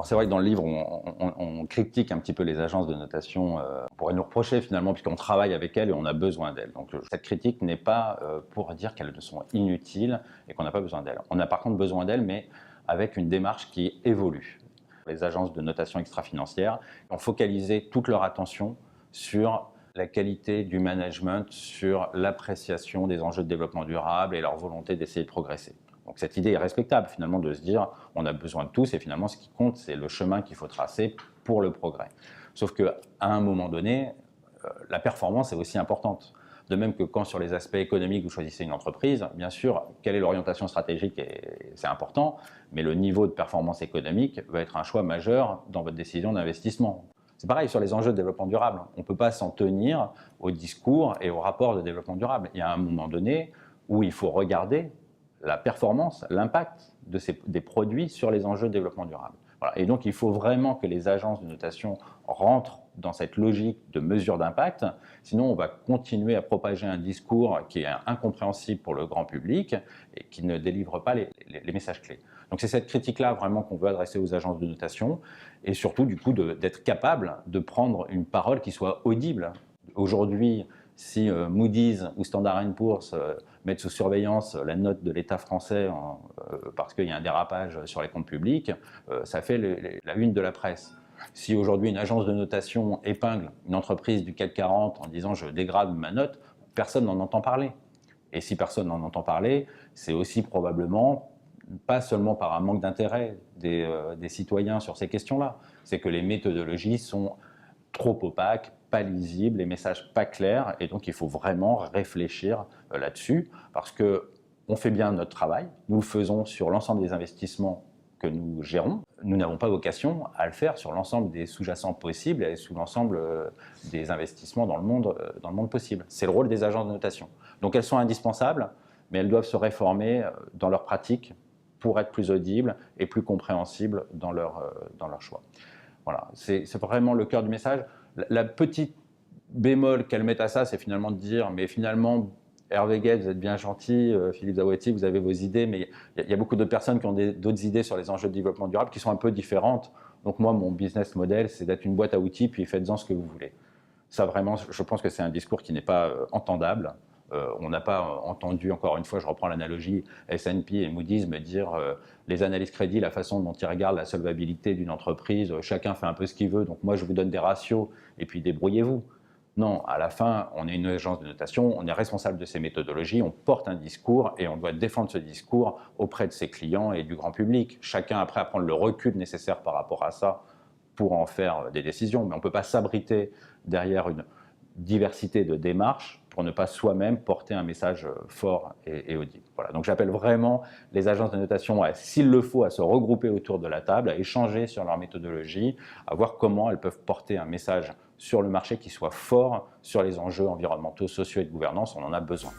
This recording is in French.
c'est vrai que dans le livre, on critique un petit peu les agences de notation. On pourrait nous reprocher finalement, puisqu'on travaille avec elles et on a besoin d'elles. Donc cette critique n'est pas pour dire qu'elles sont inutiles et qu'on n'a pas besoin d'elles. On a par contre besoin d'elles, mais avec une démarche qui évolue. Les agences de notation extra-financière ont focalisé toute leur attention sur la qualité du management, sur l'appréciation des enjeux de développement durable et leur volonté d'essayer de progresser. Donc cette idée est respectable finalement de se dire on a besoin de tous et finalement ce qui compte c'est le chemin qu'il faut tracer pour le progrès. Sauf qu'à un moment donné, la performance est aussi importante. De même que quand sur les aspects économiques vous choisissez une entreprise, bien sûr, quelle est l'orientation stratégique, c'est important, mais le niveau de performance économique va être un choix majeur dans votre décision d'investissement. C'est pareil sur les enjeux de développement durable. On ne peut pas s'en tenir au discours et au rapport de développement durable. Il y a un moment donné où il faut regarder la performance, l'impact des produits sur les enjeux de développement durable. Voilà. Et donc, il faut vraiment que les agences de notation rentrent dans cette logique de mesure d'impact. Sinon, on va continuer à propager un discours qui est incompréhensible pour le grand public et qui ne délivre pas les messages clés. Donc, c'est cette critique-là vraiment qu'on veut adresser aux agences de notation et surtout, du coup, d'être capable de prendre une parole qui soit audible. Aujourd'hui, si Moody's ou Standard & Poor's mettent sous surveillance la note de l'État français parce qu'il y a un dérapage sur les comptes publics, ça fait la une de la presse. Si aujourd'hui une agence de notation épingle une entreprise du CAC 40 en disant « je dégrade ma note », personne n'en entend parler. Et si personne n'en entend parler, c'est aussi probablement pas seulement par un manque d'intérêt des citoyens sur ces questions-là, c'est que les méthodologies sont trop opaques, pas lisibles, les messages pas clairs, et donc il faut vraiment réfléchir là-dessus, parce qu'on fait bien notre travail, nous le faisons sur l'ensemble des investissements que nous gérons, nous n'avons pas vocation à le faire sur l'ensemble des sous-jacents possibles et sur l'ensemble des investissements dans le monde possible. C'est le rôle des agences de notation. Donc elles sont indispensables, mais elles doivent se réformer dans leur pratique pour être plus audibles et plus compréhensibles dans leur choix. Voilà, c'est vraiment le cœur du message. La petite bémol qu'elle met à ça, c'est finalement de dire, mais finalement, Hervé Gued, vous êtes bien gentil, Philippe Zawati, vous avez vos idées, mais il y a beaucoup de personnes qui ont d'autres idées sur les enjeux de développement durable qui sont un peu différentes. Donc moi, mon business model, c'est d'être une boîte à outils, puis faites-en ce que vous voulez. Ça, vraiment, je pense que c'est un discours qui n'est pas entendable. On n'a pas entendu, encore une fois, je reprends l'analogie, S&P et Moody's me dire les analyses crédit, la façon dont ils regardent la solvabilité d'une entreprise, chacun fait un peu ce qu'il veut, donc moi je vous donne des ratios et puis débrouillez-vous. Non, à la fin, on est une agence de notation, on est responsable de ces méthodologies, on porte un discours et on doit défendre ce discours auprès de ses clients et du grand public. Chacun après à prendre le recul nécessaire par rapport à ça pour en faire des décisions, mais on ne peut pas s'abriter derrière une diversité de démarches pour ne pas soi-même porter un message fort et audible. Voilà. Donc j'appelle vraiment les agences de notation, s'il le faut, à se regrouper autour de la table, à échanger sur leur méthodologie, à voir comment elles peuvent porter un message sur le marché qui soit fort sur les enjeux environnementaux, sociaux et de gouvernance. On en a besoin.